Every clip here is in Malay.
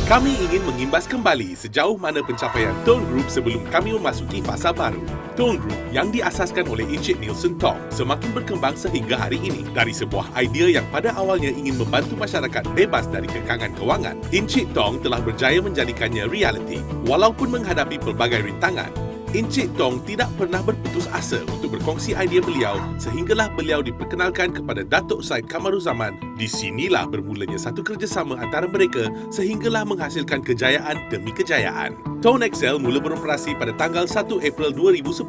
Kami ingin mengimbas kembali sejauh mana pencapaian Tone Group sebelum kami memasuki fasa baru. Tone Group yang diasaskan oleh Encik Nielsen Tong semakin berkembang sehingga hari ini. Dari sebuah idea yang pada awalnya ingin membantu masyarakat bebas dari kekangan kewangan, Encik Tong telah berjaya menjadikannya realiti. Walaupun menghadapi pelbagai rintangan, Encik Tong tidak pernah berputus asa untuk berkongsi idea beliau sehinggalah beliau diperkenalkan kepada Datuk Said Kamaruzaman. Di sinilah bermulanya satu kerjasama antara mereka sehinggalah menghasilkan kejayaan demi kejayaan. Tone Excel mula beroperasi pada tanggal 1 April 2010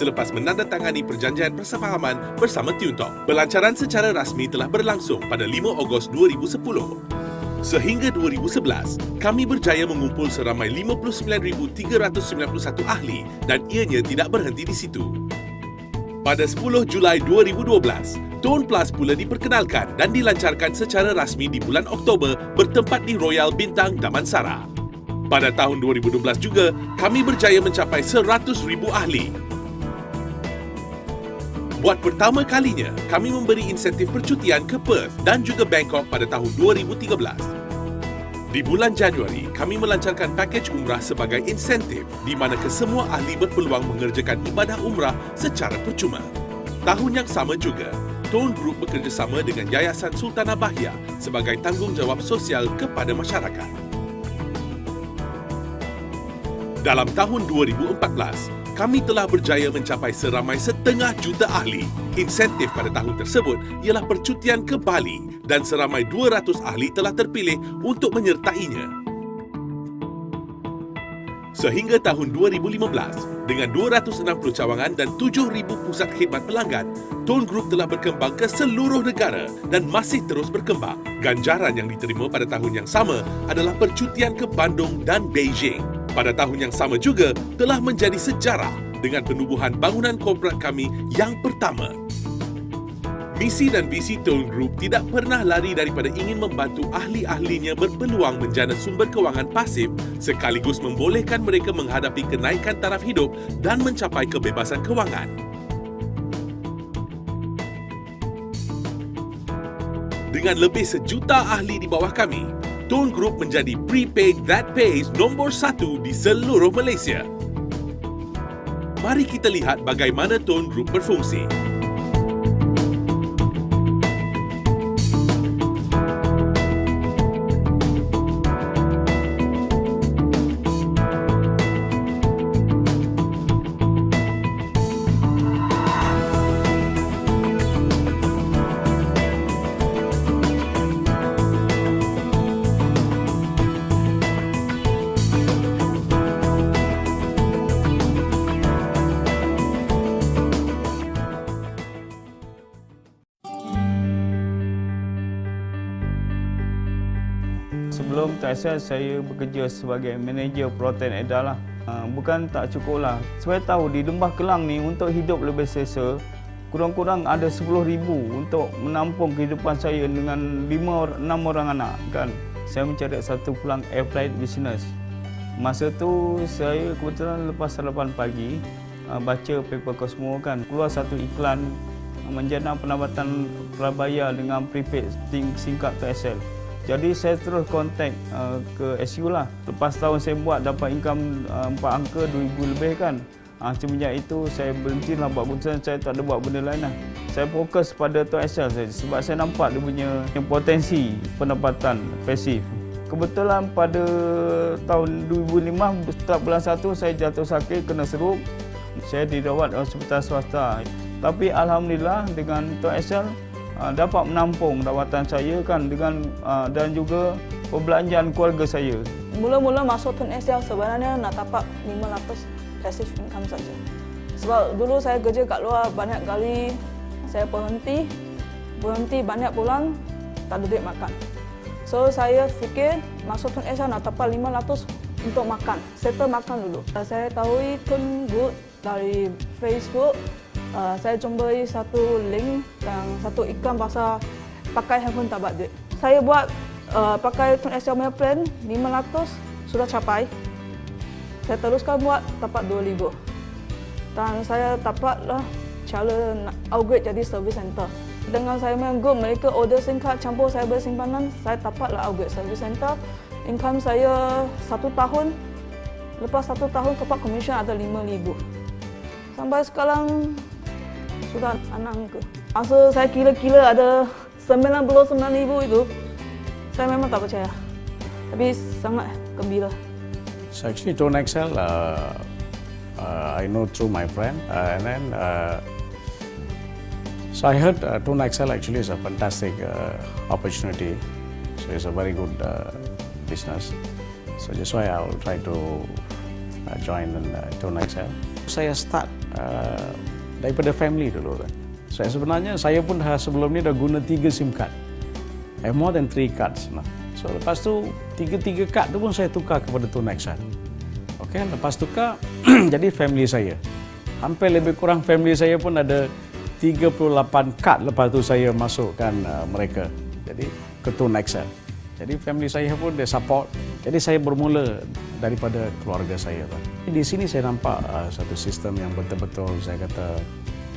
selepas menandatangani perjanjian persefahaman bersama Tune Talk. Pelancaran secara rasmi telah berlangsung pada 5 Ogos 2010. Sehingga 2011, kami berjaya mengumpul seramai 59,391 ahli dan ianya tidak berhenti di situ. Pada 10 Julai 2012, Tone Plus pula diperkenalkan dan dilancarkan secara rasmi di bulan Oktober bertempat di Royal Bintang Damansara. Pada tahun 2012 juga, kami berjaya mencapai 100,000 ahli. Buat pertama kalinya, kami memberi insentif percutian ke Perth dan juga Bangkok pada tahun 2013. Di bulan Januari, kami melancarkan pakej umrah sebagai insentif di mana kesemua ahli berpeluang mengerjakan ibadah umrah secara percuma. Tahun yang sama juga, Tone Group bekerjasama dengan Yayasan Sultanah Bahia sebagai tanggungjawab sosial kepada masyarakat. Dalam tahun 2014, kami telah berjaya mencapai seramai 500,000 ahli. Insentif pada tahun tersebut ialah percutian ke Bali dan seramai 200 ahli telah terpilih untuk menyertainya. Sehingga tahun 2015, dengan 260 cawangan dan 7,000 pusat khidmat pelanggan, Tone Group telah berkembang ke seluruh negara dan masih terus berkembang. Ganjaran yang diterima pada tahun yang sama adalah percutian ke Bandung dan Beijing. Pada tahun yang sama juga telah menjadi sejarah dengan penubuhan bangunan korporat kami yang pertama. Misi dan visi Tone Group tidak pernah lari daripada ingin membantu ahli-ahlinya berpeluang menjana sumber kewangan pasif sekaligus membolehkan mereka menghadapi kenaikan taraf hidup dan mencapai kebebasan kewangan. Dengan lebih 1,000,000 ahli di bawah kami, Tone Group menjadi prepaid that pays nombor 1 di seluruh Malaysia. Mari kita lihat bagaimana Tone Group berfungsi. Sebelum TSL, saya bekerja sebagai manager protein edarlah. Bukan tak cukup lah. Saya tahu di Lembah Kelang ni untuk hidup lebih selesa, kurang-kurang ada 10,000 untuk menampung kehidupan saya dengan 5-6 orang anak kan. Saya mencari satu peluang air flight business. Masa tu saya kebetulan lepas sarapan pagi baca paper Cosmo kan, keluar satu iklan menjana penambatan prabayar dengan prepaid singkat TSL. Jadi saya terus kontak ke SU lah. Lepas tahun saya buat dapat income 4 angka 2,000 lebih kan. Semenjak itu saya berhentilah buat keputusan, saya tak ada buat benda lain lah. Saya fokus pada TSL saja sebab saya nampak dia punya potensi pendapatan pasif. Kebetulan pada tahun 2005 start bulan 1 saya jatuh sakit kena seruk. Saya dirawat di hospital swasta. Tapi alhamdulillah dengan TSL dapat menampung rawatan saya kan dengan dan juga perbelanjaan keluarga saya. Mula-mula masuk Tone Excel sebenarnya nak dapat 500 passive income saja. Sebab dulu saya kerja kat luar banyak kali saya berhenti banyak bulan tak ada duit makan. So saya fikir masuk Tone Excel nak dapat 500 untuk makan. Settle makan dulu. Saya tahu Tone Group dari Facebook. Saya jumpai satu link yang satu iklan pasal pakai handphone tak dapat duit. Saya buat pakai Tone Excel punya plan 500 sudah capai. Saya teruskan buat dapat 2,000. Dan saya dapatlah cara nak upgrade jadi service center. Dengan saya main group, mereka order SIM card campur saya beri simpanan, saya dapatlah upgrade service center. Income saya 1 tahun, lepas 1 tahun dapat komisen ada 5,000. Sampai sekarang sudah 6 ke. Masa saya kira-kira ada 99,000 itu, saya memang tak percaya. Tapi sangat gembira. So actually, Tone Excel, I know through my friend, and then so I heard Tone Excel actually is a fantastic opportunity. So it's a very good business. So that's why I'll try to join Tone Excel. Saya start daripada family dulu kan. Saya pun sebelum ni dah guna 3 SIM card. I have more than 3 cards. Nah. So lepas tu 3 kad tu pun saya tukar kepada Tone Excel. Okay, lepas tukar jadi family saya. Hampir lebih kurang family saya pun ada 38 kad lepas tu saya masukkan mereka. Jadi ke Tone Excel. Jadi family saya pun dia support. Jadi saya bermula daripada keluarga saya. Di sini saya nampak satu sistem yang betul-betul saya kata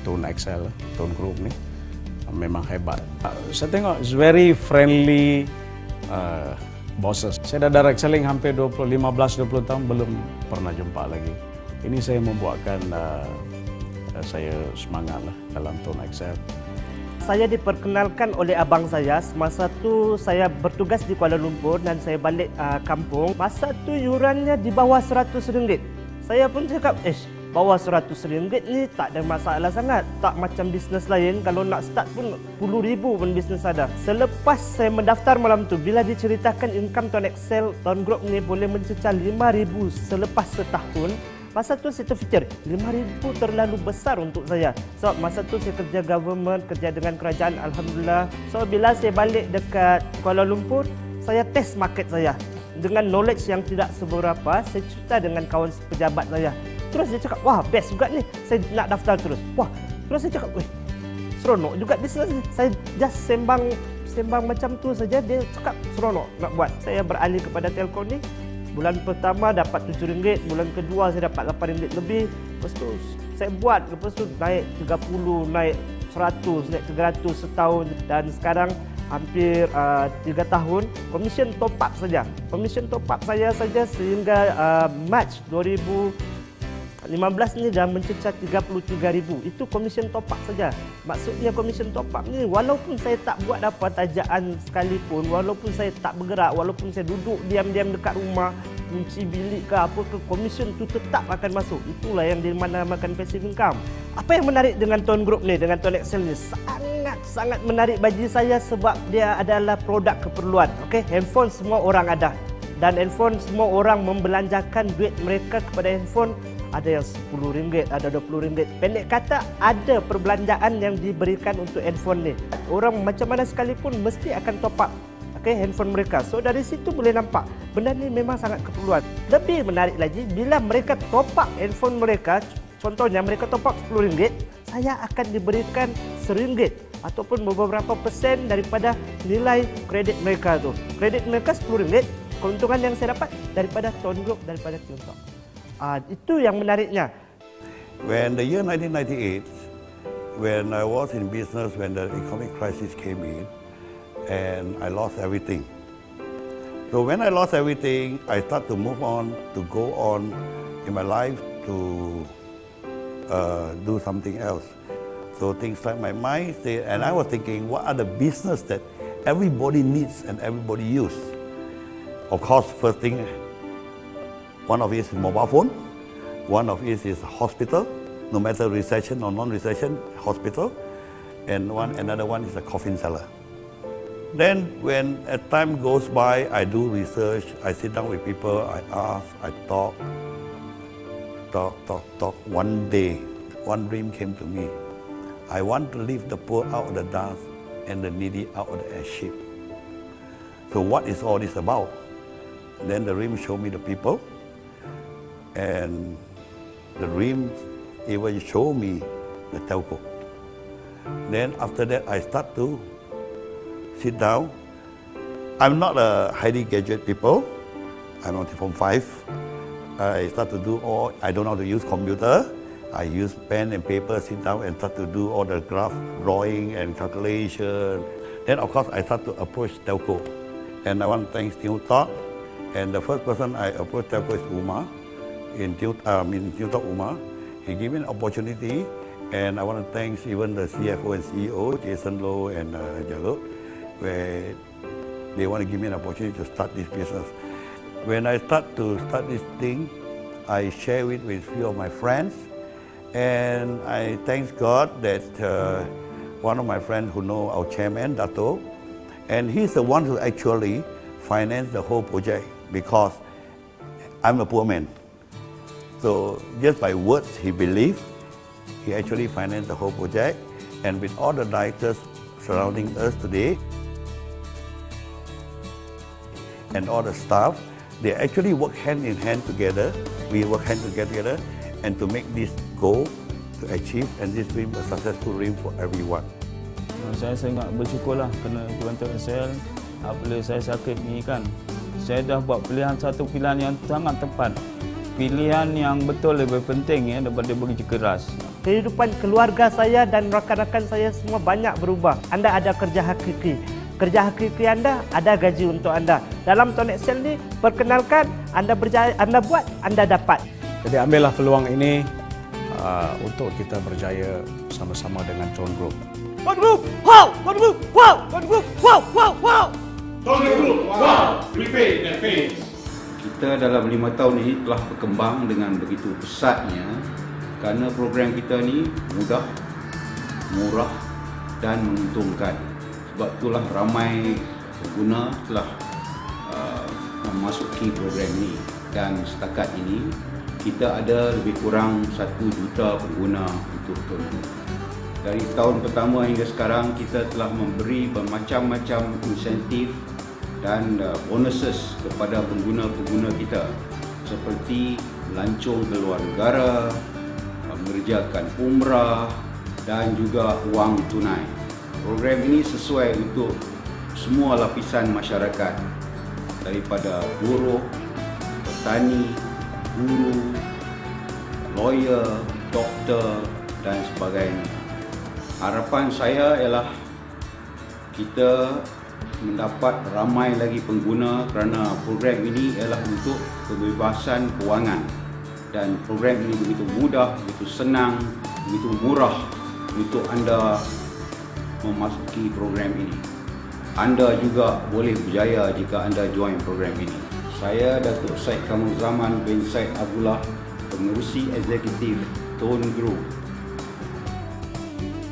Tone Excel, Tone Group ni memang hebat. Saya tengok it's very friendly bosses. Saya dah direct selling hampir 15-20 tahun belum pernah jumpa lagi. Ini saya membuatkan saya semangat lah dalam Tone Excel. Saya diperkenalkan oleh abang saya semasa tu saya bertugas di Kuala Lumpur dan saya balik kampung. Masa tu yurannya di bawah RM100. Saya pun cakap, bawah RM100 ni tak ada masalah sangat. Tak macam bisnes lain, kalau nak start pun RM10,000 pun bisnes ada. Selepas saya mendaftar malam tu, bila diceritakan income Tone Excel, Tone Group ni boleh mencecah RM5,000 selepas setahun, masa tu saya terfikir, RM5,000 terlalu besar untuk saya. So masa tu saya kerja government, kerja dengan kerajaan, Alhamdulillah. So bila saya balik dekat Kuala Lumpur, saya test market saya. Dengan knowledge yang tidak seberapa, saya cerita dengan kawan pejabat saya. Terus dia cakap, wah best juga ni, saya nak daftar terus. Wah, terus saya cakap, seronok juga bisnes ni. Saya just sembang macam tu saja, dia cakap seronok nak buat. Saya beralih kepada telco ni. Bulan pertama dapat RM7, bulan kedua saya dapat RM8 lebih. Lepas tu saya buat, lepas tu naik 30, naik 100, naik 300 setahun. Dan sekarang hampir 3 tahun, komisen top up saja. Komisen top up saya saja sehingga Mac 2015 ni dah mencecah RM33,000. Itu komisen top up saja. Maksudnya komisen top up ni walaupun saya tak buat apa tajaan sekalipun, walaupun saya tak bergerak, walaupun saya duduk diam-diam dekat rumah, kunci bilik ke apa ke, komisen tu tetap akan masuk. Itulah yang dinamakan passive income. Apa yang menarik dengan Tone Group ni, dengan Tone Excel ni? Sangat menarik bagi saya sebab dia adalah produk keperluan. Okey, handphone semua orang ada. Dan handphone semua orang membelanjakan duit mereka kepada handphone. Ada yang RM10, ada RM20. Pendek kata, ada perbelanjaan yang diberikan untuk handphone ni. Orang macam mana sekalipun mesti akan top up handphone mereka. So dari situ boleh nampak benda ni memang sangat keperluan. Lebih menarik lagi, bila mereka top up handphone mereka, contohnya mereka top up RM10, saya akan diberikan RM1 ataupun beberapa persen daripada nilai kredit mereka tu. Kredit mereka RM10, keuntungan yang saya dapat daripada Tone Group, daripada TikTok. Itu yang menariknya. When the year 1998, when I was in business, when the economic crisis came in, and I lost everything. So when I lost everything, I start to move on, to go on in my life to do something else. So things like my mind stayed, and I was thinking, what are the business that everybody needs and everybody use? Of course, first thing, one of it is mobile phone, one of it is hospital, no matter recession or non-recession, hospital, and another one is a coffin seller. Then when as time goes by, I do research, I sit down with people, I ask, I talk. One day, one dream came to me. I want to lift the poor out of the dust and the needy out of the ash heap. So what is all this about? Then the dream showed me the people, and the dream even showed me the telco. Then after that, I start to sit down. I'm not a highly gadget people. I'm on from 5. I start to do all, I don't know how to use computer. I use pen and paper, sit down and start to do all the graph drawing and calculation. Then of course I start to approach telco. And I want to thank TikTok And the first person I approached telco is Umar, in Tiltok Umar. He gave me an opportunity, and I want to thank even the CFO and CEO, Jason Low and Jalot, where they want to give me an opportunity to start this business. When I start this thing, I share it with few of my friends, and I thank God that one of my friends who know our chairman, Dato, and he's the one who actually financed the whole project because I'm a poor man. So just by words he believed, he actually financed the whole project, and with all the directors surrounding us today and all the staff, they actually work hand in hand together. We work hand together and to make this goal to achieve and this dream a successful dream for everyone. Saya sangat bersyukurlah kerana Tuan Tun SL apabila saya sakit ni kan, saya dah buat satu pilihan yang sangat tepat. Pilihan yang betul lebih penting ya daripada bekerja keras. Kehidupan keluarga saya dan rakan-rakan saya semua banyak berubah. Anda ada kerja hakiki. Kerja hakiki Anda ada gaji untuk Anda. Dalam Tun Excel ni, perkenalkan, Anda berjaya, Anda buat, Anda dapat. Jadi ambillah peluang ini untuk kita berjaya sama-sama dengan Tone Group. Tone Group, wow! Tone Group, wow! Tone Group, wow! Wow! Wow! Tone Group, wow! Repeat and face. Kita dalam 5 tahun ini telah berkembang dengan begitu pesatnya kerana program kita ni mudah, murah dan menguntungkan. Sebab itulah ramai pengguna telah memasuki program ini, dan setakat ini kita ada lebih kurang 1 juta pengguna untuk Tone Group. Dari tahun pertama hingga sekarang kita telah memberi bermacam-macam insentif dan bonuses kepada pengguna-pengguna kita seperti melancong ke luar negara, mengerjakan umrah dan juga wang tunai. Program ini sesuai untuk semua lapisan masyarakat, daripada buruh, petani, guru, lawyer, doktor dan sebagainya. Harapan saya ialah kita mendapat ramai lagi pengguna kerana program ini ialah untuk kebebasan kewangan, dan program ini begitu mudah, begitu senang, begitu murah untuk anda memasuki program ini. Anda juga boleh berjaya jika anda join program ini. Saya Datuk Syed Kamaruzzaman bin Syed Abdullah, Pengerusi Eksekutif Tone Group.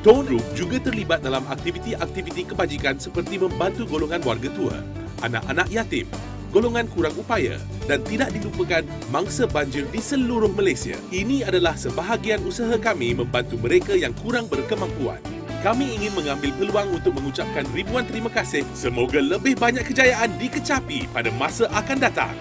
Tone Group juga terlibat dalam aktiviti-aktiviti kebajikan seperti membantu golongan warga tua, anak-anak yatim, golongan kurang upaya dan tidak dilupakan mangsa banjir di seluruh Malaysia. Ini adalah sebahagian usaha kami membantu mereka yang kurang berkemampuan. Kami ingin mengambil peluang untuk mengucapkan ribuan terima kasih. Semoga lebih banyak kejayaan dikecapi pada masa akan datang.